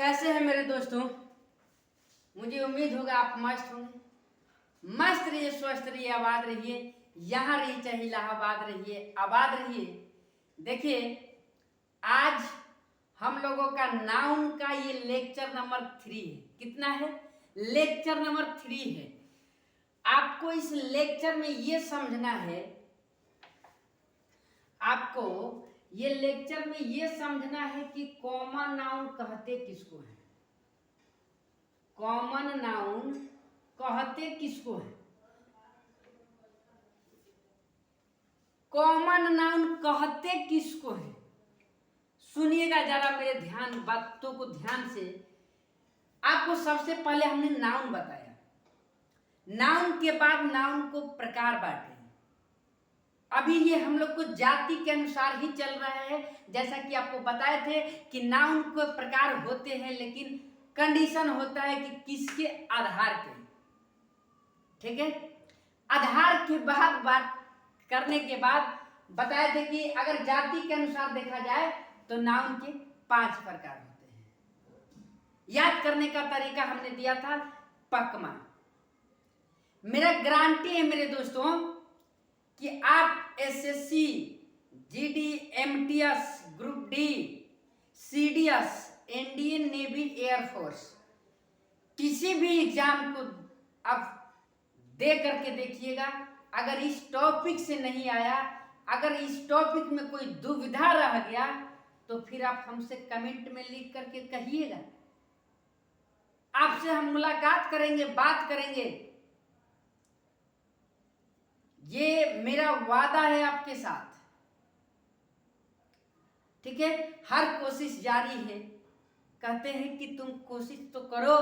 कैसे हैं मेरे दोस्तों। मुझे उम्मीद होगा आप मस्त होंगे। मस्त रहिए, स्वस्थ रहिए, आबाद रहिए। यहाँ रहिए चाहे इलाहाबाद रहिए, आबाद रहिए। देखिए, आज हम लोगों का नाउन का ये लेक्चर नंबर 3 है। कितना है? लेक्चर नंबर 3 है। आपको इस लेक्चर में ये समझना है, आपको ये लेक्चर में ये समझना है कि कॉमन नाउन कहते किसको हैं। कॉमन नाउन कहते किसको है? कॉमन नाउन कहते किसको है? सुनिएगा जरा मेरे बातों को ध्यान से। आपको सबसे पहले हमने नाउन बताया, नाउन के बाद नाउन को प्रकार बांटे। अभी ये हम लोग को जाति के अनुसार ही चल रहा है। जैसा कि आपको बताए थे कि नाउन के प्रकार होते हैं, लेकिन कंडीशन होता है कि किसके आधार पे। ठीक है, आधार के बाद बात करने के बाद बताए थे कि अगर जाति के अनुसार देखा जाए तो नाउन के 5 प्रकार होते हैं। याद करने का तरीका हमने दिया था पकमा। मेरा गारंटी है मेरे दोस्तों कि आप SSC, GD, MTS, group D, CDS, Indian navy, air force, किसी भी एग्जाम को आप दे करके देखिएगा। अगर इस टॉपिक से नहीं आया, अगर इस टॉपिक में कोई दुविधा रह गया, तो फिर आप हमसे कमेंट में लिख करके कहिएगा। आपसे हम मुलाकात करेंगे, बात करेंगे। ये मेरा वादा है आपके साथ। ठीक है, हर कोशिश जारी है। कहते हैं कि तुम कोशिश तो करो,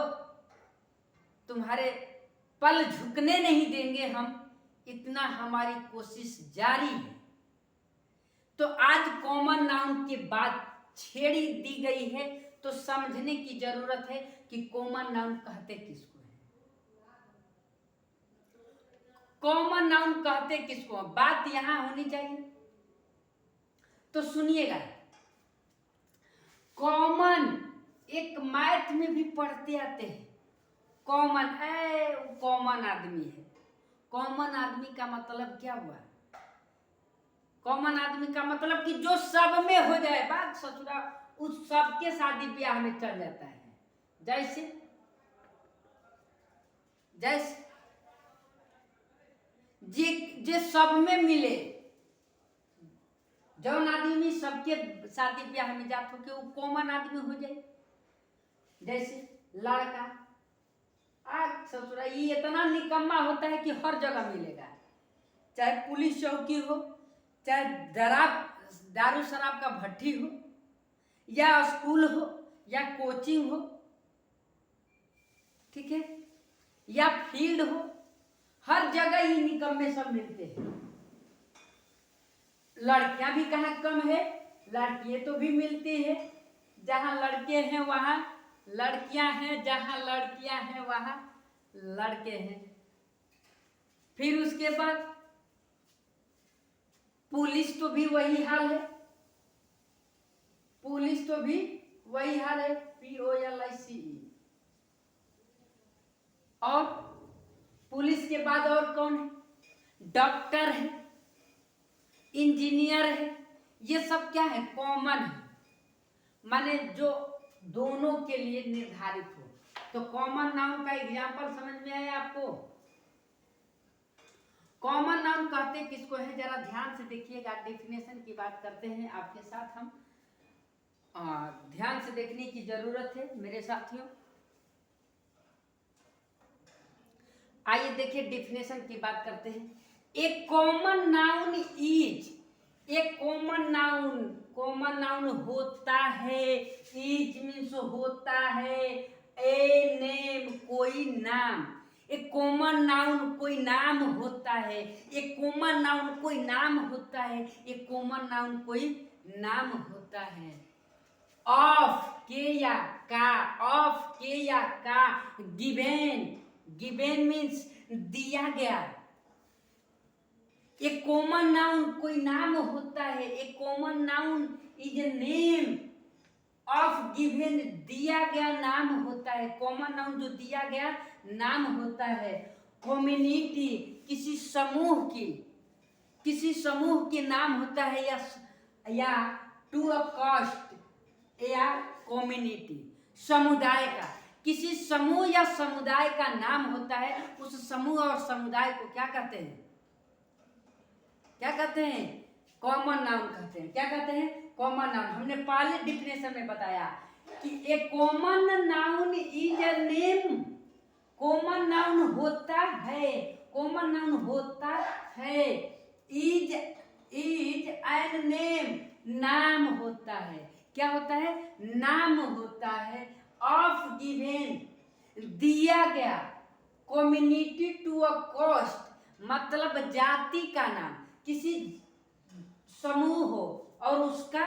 तुम्हारे पल झुकने नहीं देंगे हम, इतना हमारी कोशिश जारी है। तो आज कॉमन नाउन की बात छेड़ी दी गई है, तो समझने की जरूरत है कि कॉमन नाउन कहते किसको है। कॉमन नाउन कहते किसको है, बात यहां होनी चाहिए। तो सुनिएगा, कॉमन एक मैथ में भी पढ़ते आते हैं। कॉमन कॉमन आदमी है। कॉमन आदमी का मतलब क्या हुआ? कॉमन आदमी का मतलब कि जो सब में हो जाए, बात ससुरा उस सबके शादी ब्याह में चल जाता है। जैसे जैसे जे सब में मिले, जौन आदमी सबके शादी ब्याह में जात होके वो कॉमन आदमी हो जाए। जैसे लड़का ससुरा ये इतना निकम्मा होता है कि हर जगह मिलेगा, चाहे पुलिस चौकी हो, चाहे दारू शराब का भट्टी हो, या स्कूल हो, या कोचिंग हो, ठीक है, या फील्ड हो, हर जगह ही निकम्मे सब मिलते हैं। लड़कियां भी कहाँ कम है, लड़कियां तो भी मिलती है। जहां लड़के हैं वहां लड़कियां हैं, जहां लड़कियां हैं वहां लड़के हैं। फिर उसके बाद पुलिस तो भी वही हाल है, पुलिस तो भी वही हाल है, POLICE। और पुलिस के बाद और कौन है? डॉक्टर है, इंजीनियर है। ये सब क्या है? कॉमन है, माने जो दोनों के लिए निर्धारित हो। तो कॉमन नाउन का एग्जाम्पल समझ में आया आपको? कॉमन नाउन कहते किसको है, जरा ध्यान से देखिएगा। डेफिनेशन की बात करते हैं आपके साथ हम। ध्यान से देखने की जरूरत है मेरे साथियों। आइए देखिए, डेफिनेशन की बात करते हैं। ए कॉमन नाउन इज, एक कॉमन नाउन होता है। इज मीन्स होता है, ए नेम कोई नाम। एक कॉमन नाउन कोई नाम होता है, एक कॉमन नाउन कोई नाम होता है, एक कॉमन नाउन कोई नाम होता है। ऑफ के या का, ऑफ के या का, गिवेन, गिवेन मीन्स दिया गया। एक कॉमन नाउन कोई नाम होता है, एक common noun is a name of given दिया गया नाम होता है, कॉमन नाउन जो दिया गया नाम होता है। कम्युनिटी किसी समूह की नाम होता है, या टू अ कास्ट या कम्युनिटी समुदाय का, किसी समूह या समुदाय का नाम होता है। उस समूह और समुदाय को क्या कहते हैं? क्या कहते हैं? कॉमन नाउन कहते हैं। क्या कहते हैं? Common noun. हमने पहले डिफिनेशन में बताया कि a common noun is a name. Common noun होता है, कॉमन नाउन होता है। इज एन नेम, नाम होता है। क्या होता है? नाम होता है। ऑफ गिवन दिया गया, कम्युनिटी टू अ कास्ट मतलब जाति का नाम, किसी समूह हो और उसका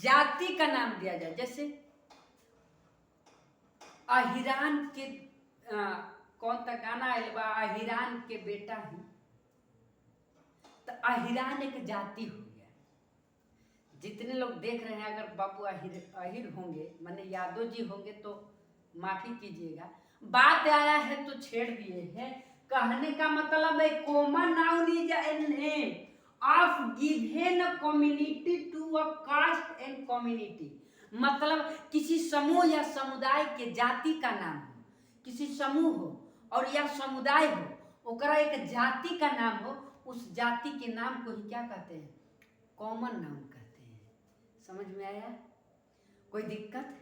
जाति का नाम दिया जाए। जैसे अहिरान के कौन सा गाना आयल बा, अहिरान के बेटा ही, तो अहिरान एक जाति हो गया। जितने लोग देख रहे हैं, अगर बाबू अहिर होंगे, माने यादव जी होंगे तो माफी कीजिएगा, बात आया है तो छेड़ दिए हैं। कहने का मतलब है common noun is a name of given community to a caste and community, मतलब किसी समूह या समुदाय के जाति का नाम हो, किसी समूह हो और या समुदाय हो, ओकरा एक जाति का नाम हो, उस जाति के नाम को ही क्या कहते हैं? कॉमन नाउन कहते हैं। समझ में आया? कोई दिक्कत?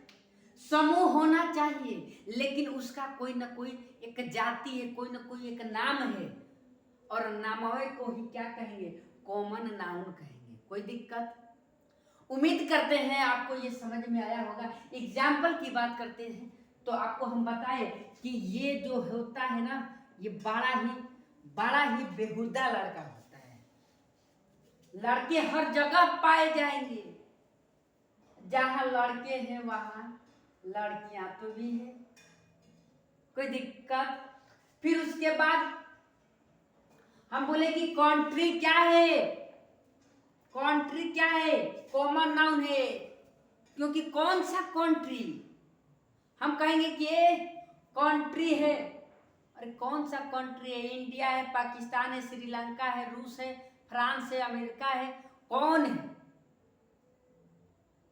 समूह होना चाहिए लेकिन उसका कोई ना कोई एक जाति है, कोई ना कोई एक नाम है, और नामवे को ही क्या कहेंगे? कॉमन नाउन कहेंगे। कोई दिक्कत? उम्मीद करते हैं आपको ये समझ में आया होगा। एग्जाम्पल की बात करते हैं तो आपको हम बताए कि ये जो होता है ना, ये बड़ा ही बेहुदा लड़का होता है। लड़के हर जगह पाए जाएंगे, जहां लड़के हैं वहां लड़कियां तो भी है। कोई दिक्कत? फिर उसके बाद हम बोले कि कंट्री क्या है? कंट्री क्या है? कॉमन नाउन है, क्योंकि कौन सा कंट्री? हम कहेंगे कि ये कंट्री है। अरे कौन सा कंट्री है? इंडिया है, पाकिस्तान है, श्रीलंका है, रूस है, फ्रांस है, अमेरिका है, कौन है?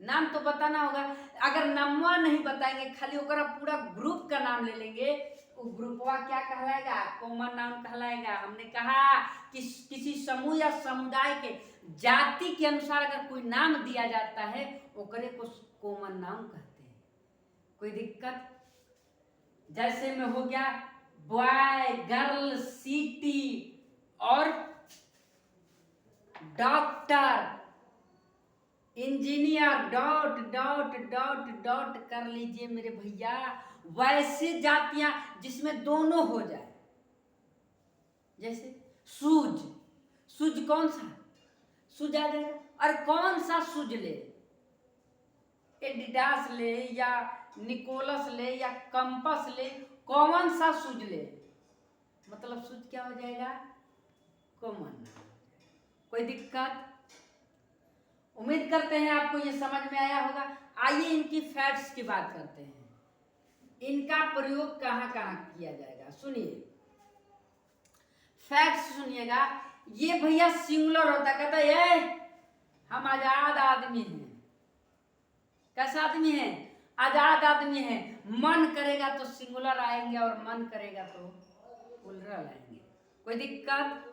नाम तो बताना होगा। अगर नामवा नहीं बताएंगे, खाली ओकरा पूरा ग्रुप का नाम ले लेंगे, वो ग्रुपवा क्या कहलाएगा? कॉमन नाउन कहलाएगा। हमने कहा कि किसी समूह या समुदाय के जाति के अनुसार अगर कोई नाम दिया जाता है, ओकरे को कॉमन नाउन कहते हैं। कोई दिक्कत? जैसे में हो गया बॉय, गर्ल, सिटी और doctor, engineer, dot dot dot dot कर लीजिए मेरे भैया। वैसे जातियां जिसमें दोनों हो जाए, जैसे सूज, सूज कौन सा? सूज आ जाएगा। और कौन सा सूज ले? एडिडास ले या निकोलस ले या कंपस ले, कौन सा सूज ले? मतलब सूज क्या हो जाएगा? कॉमन। कोई दिक्कत? उम्मीद करते हैं आपको ये समझ में आया होगा। आइए इनकी फैक्ट्स की बात करते हैं। इनका प्रयोग कहाँ कहाँ किया जाएगा, सुनिए। फैक्ट्स सुनिएगा। ये भैया सिंगुलर होता, कहता है ये हम आजाद आदमी हैं। कैसा आदमी है? आजाद आदमी है। मन करेगा तो सिंगुलर आएंगे और मन करेगा तो प्लुरल आएंगे। कोई दिक्कत?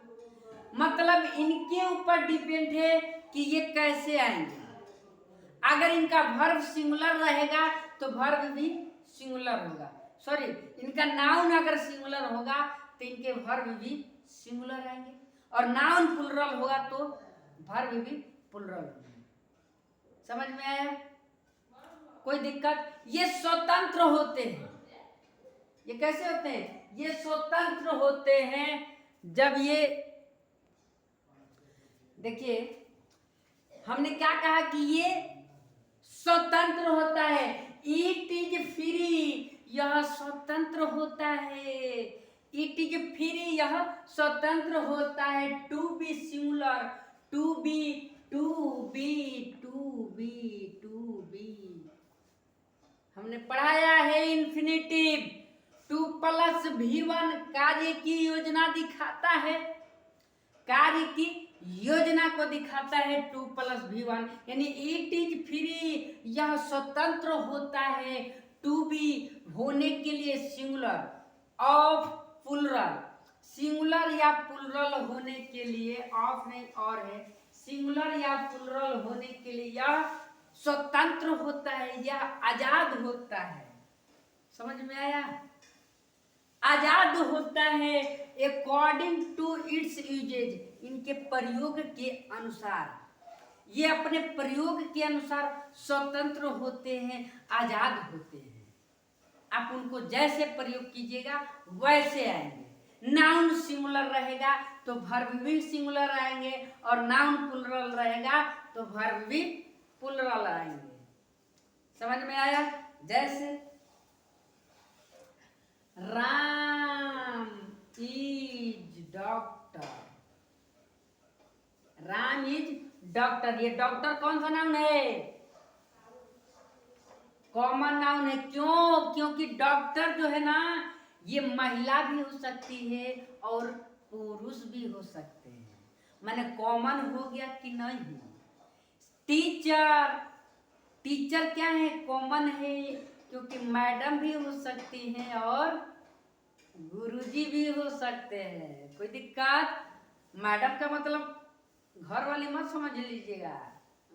मतलब इनके ऊपर डिपेंड है कि ये कैसे आएंगे। अगर इनका वर्ब सिंगुलर रहेगा तो वर्ब भी सिंगुलर होगा। सॉरी, इनका नाउन अगर सिंगुलर होगा तो इनके वर्ब भी सिंगुलर आएंगे, और नाउन प्लुरल होगा तो वर्ब भी प्लुरल होगा। समझ में आया? कोई दिक्कत? ये स्वतंत्र होते हैं। ये कैसे होते हैं? ये स्वतंत्र होते हैं जब ये, देखिए हमने क्या कहा कि ये स्वतंत्र होता है। इट इज फ्री, यह स्वतंत्र होता है। इट इज फ्री, यह स्वतंत्र होता है। To be singular, to be, to be, to be, to be, हमने पढ़ाया है इन्फिनेटिव 2+V1 कार्य की योजना दिखाता है, कार्य की योजना को दिखाता है 2+V1, यानी इट इज फ्री, यह स्वतंत्र होता है, टू बी होने के लिए सिंगुलर ऑफ प्लुरल, सिंगुलर या प्लुरल होने के लिए, ऑफ नहीं और है, सिंगुलर या प्लुरल होने के लिए यह स्वतंत्र होता है, यह आजाद होता है। समझ में आया? आजाद होता है अकॉर्डिंग टू इट्स यूजेज, इनके प्रयोग के अनुसार, ये अपने प्रयोग के अनुसार स्वतंत्र होते हैं, आजाद होते हैं। आप उनको जैसे प्रयोग कीजिएगा वैसे आएंगे। नाउन सिंगुलर रहेगा तो वर्ब भी सिंगुलर आएंगे, और नाउन प्लुरल रहेगा तो वर्ब भी प्लुरल आएंगे। समझ में आया? जैसे Ram is doctor, Ram is doctor, ये डॉक्टर कौन सा नाउन है? कॉमन नाउन है। क्यों? क्योंकि डॉक्टर जो है ना, ये महिला भी हो सकती है और पुरुष भी हो सकते हैं, माने कॉमन हो गया कि नहीं। टीचर, टीचर क्या है? कॉमन है, क्योंकि मैडम भी हो सकती हैं और गुरुजी भी हो सकते हैं। कोई दिक्कत? मैडम का मतलब घर वाली मत समझ लीजिएगा।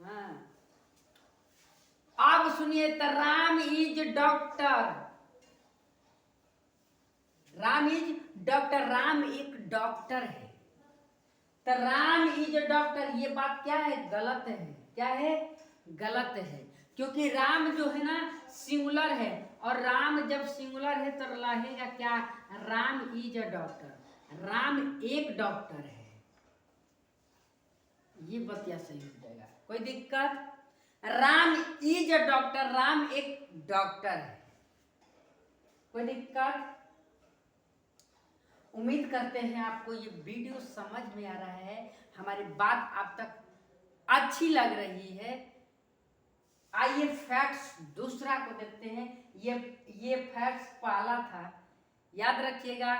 हाँ, अब सुनिए, तो Ram is doctor, Ram is doctor, Ram एक डॉक्टर है। तो राम इज डॉक्टर, ये बात क्या है? गलत है। क्या है? गलत है, क्योंकि राम जो है ना सिंगुलर है, और राम जब सिंगुलर है तो रहेगा क्या? Ram is a doctor, Ram एक डॉक्टर है। ये बतिया सही हो जाएगा। कोई दिक्कत? Ram is a doctor, Ram एक डॉक्टर है। कोई दिक्कत? उम्मीद करते हैं आपको ये वीडियो समझ में आ रहा है, हमारी बात आप तक अच्छी लग रही है। आइए फैक्ट्स दूसरा को देखते हैं। ये फैक्ट्स पहला था, याद रखिएगा।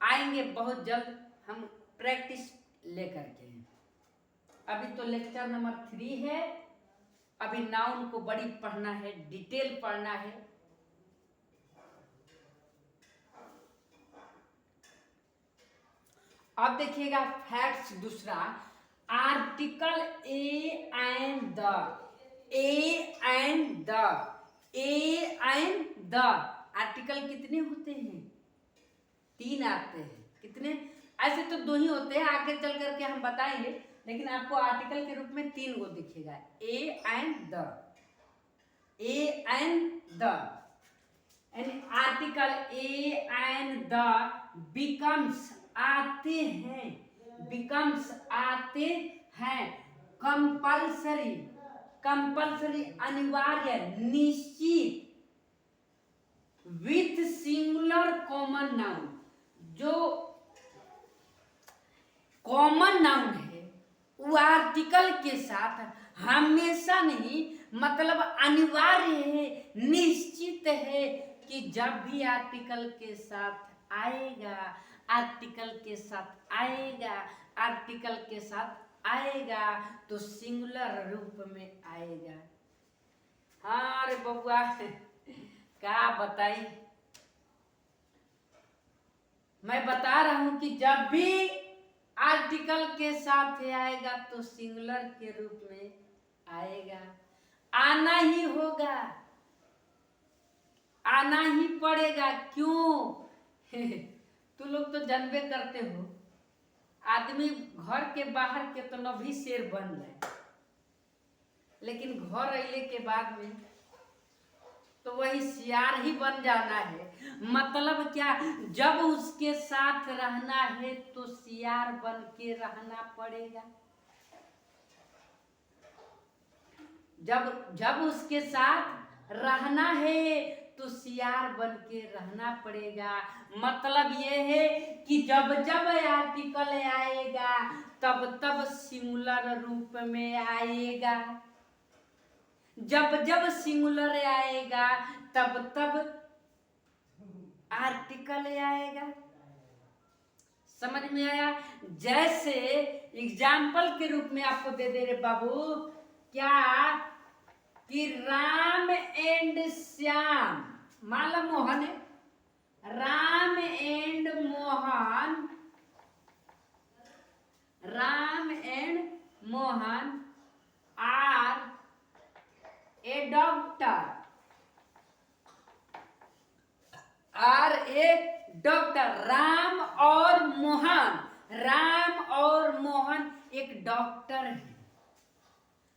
आएंगे बहुत जल्द हम प्रैक्टिस लेकर के। अभी तो लेक्चर नंबर 3 है, अभी नाउन को बड़ी पढ़ना है, डिटेल पढ़ना है। अब देखिएगा फैक्ट्स दूसरा, article a and the, a and the, a and the article कितने होते हैं? 3 आते हैं। कितने? ऐसे तो 2 ही होते हैं, आगे चल करके हम बताएंगे, लेकिन आपको आर्टिकल के रूप में 3 को दिखेगा, a and the, a and the, यानी article a and the becomes आते हैं, बिकम्स आते हैं, कंपल्सरी, कंपल्सरी अनिवार्य, निश्चित, विथ सिंगुलर कॉमन नाउन, जो कॉमन नाउन है वो आर्टिकल के साथ हमेशा नहीं, मतलब अनिवार्य है, निश्चित है कि जब भी आर्टिकल के साथ आएगा, आर्टिकल के साथ आएगा, आर्टिकल के साथ आएगा तो सिंगुलर रूप में आएगा। हाँ अरे बबुआ क्या बताई, मैं बता रहा हूं कि जब भी आर्टिकल के साथ आएगा तो सिंगुलर के रूप में आएगा, आना ही होगा, आना ही पड़ेगा। क्यों? तू लोग तो जानबे करते हो, आदमी घर के बाहर कितना भी शेर बन जाए, लेकिन घर अइले के बाद में तो वही सियार ही बन जाना है। मतलब क्या? जब उसके साथ रहना है तो सियार बन के रहना पड़ेगा। जब उसके साथ रहना है तो सियार बन के रहना पड़ेगा। मतलब ये है कि जब जब आर्टिकल आएगा तब तब सिंगुलर रूप में आएगा, जब जब सिंगुलर आएगा तब तब आर्टिकल आएगा। समझ में आया? जैसे एग्जाम्पल के रूप में आपको दे दे रहे बाबू, क्या कि राम एंड श्याम, मान लो मोहन है, Ram and Mohan, Ram and Mohan are a doctor, are a doctor. Ram और मोहन, राम और मोहन एक डॉक्टर है,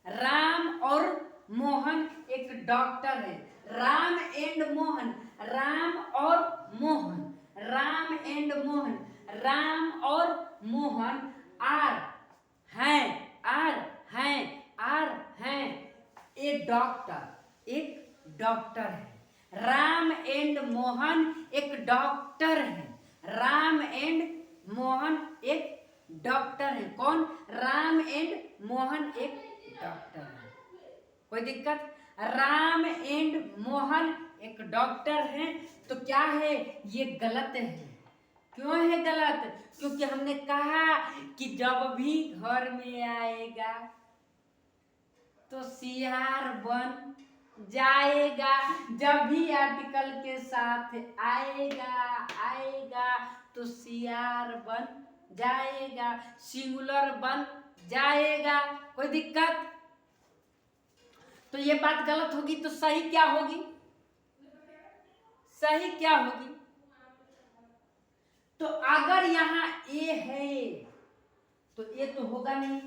राम और मोहन एक डॉक्टर है। राम एंड मोहन, राम और मोहन, राम एंड मोहन, राम और मोहन आर हैं, आर हैं, आर हैं ए डॉक्टर, एक डॉक्टर है। राम एंड मोहन एक डॉक्टर है, राम एंड मोहन एक डॉक्टर है। कौन? राम एंड मोहन एक डॉक्टर है। कोई दिक्कत? राम एंड मोहन एक डॉक्टर है, तो क्या है ये? गलत है। क्यों है गलत? क्योंकि हमने कहा कि जब भी घर में आएगा तो सियार बन जाएगा। जब भी आर्टिकल के साथ आएगा तो सियार बन जाएगा, सिंगुलर बन जाएगा। कोई दिक्कत? तो ये बात गलत होगी, तो सही क्या होगी? सही क्या होगी? तो अगर यहाँ ए है तो ए तो होगा नहीं,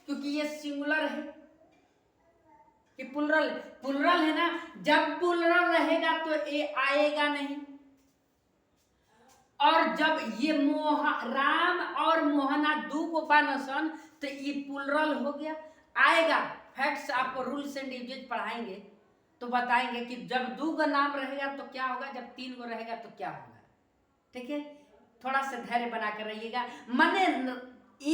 क्योंकि ये सिंगुलर है कि प्लुरल? प्लुरल है ना। जब प्लुरल रहेगा तो ए आएगा नहीं। और जब ये राम और मोहना दू को बानसन तो ये प्लुरल हो गया, आएगा। फैक्ट्स आपको रूल्स एंड यूजेज पढ़ाएंगे तो बताएंगे कि जब दो का नाम रहेगा तो क्या होगा, जब तीन को रहेगा तो क्या होगा। ठीक है, थोड़ा सा धैर्य बना कर रहिएगा। मने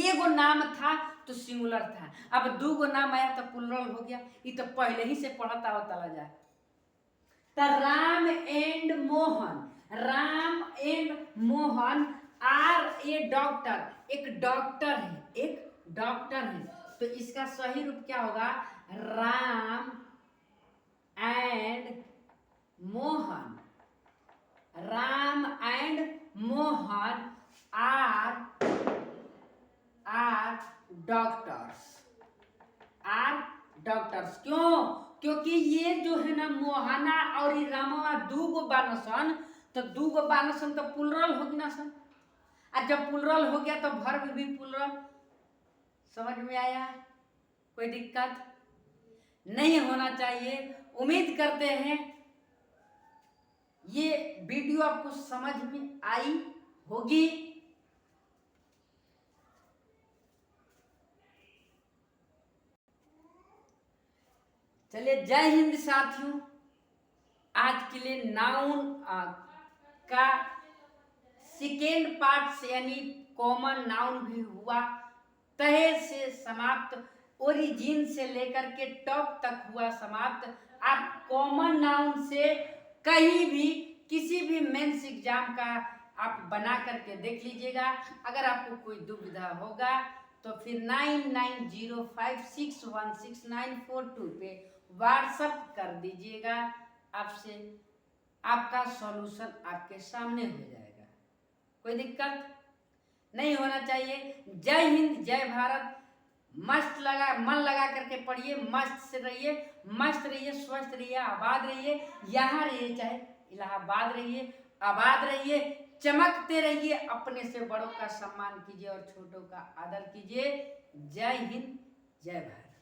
एगो नाम था तो सिंगुलर था, अब दो गो नाम आया तो प्लुरल हो गया। ये तो पहले ही से पढ़ता होता जाए। तो Ram and Mohan, Ram and Mohan are a doctor, एक डॉक्टर है, एक डॉक्टर है। तो इसका सही रूप क्या होगा? Ram and Mohan, Ram and Mohan are doctors, are doctors. क्यों? क्योंकि ये जो है ना मोहना और रामवा दू गो बानसन, तो दू गो बानसन तो प्लुरल होगी ना सन। और जब प्लुरल हो गया तो वर्ब भी प्लुरल। समझ में आया? कोई दिक्कत नहीं होना चाहिए। उम्मीद करते हैं ये वीडियो आपको समझ में आई होगी। चलिए, जय हिंद साथियों। आज के लिए नाउन का सेकेंड पार्ट से यानी कॉमन नाउन भी हुआ, तहे से समाप्त, ओरिजिन से लेकर के टॉप तक हुआ समाप्त। आप कॉमन नाउन से कहीं भी किसी भी मेंस एग्जाम का आप बना करके देख लीजिएगा। अगर आपको कोई दुविधा होगा तो फिर 9905616942 पे व्हाट्सएप कर दीजिएगा। आपसे आपका सॉल्यूशन आपके सामने हो जाएगा। कोई दिक्कत नहीं होना चाहिए। जय हिंद, जय भारत। मस्त लगा, मन लगा करके पढ़िए, मस्त से रहिए, मस्त रहिए, स्वस्थ रहिए, आबाद रहिए। यहाँ रहिए चाहे इलाहाबाद रहिए, आबाद रहिए, चमकते रहिए। अपने से बड़ों का सम्मान कीजिए और छोटों का आदर कीजिए। जय हिंद, जय भारत।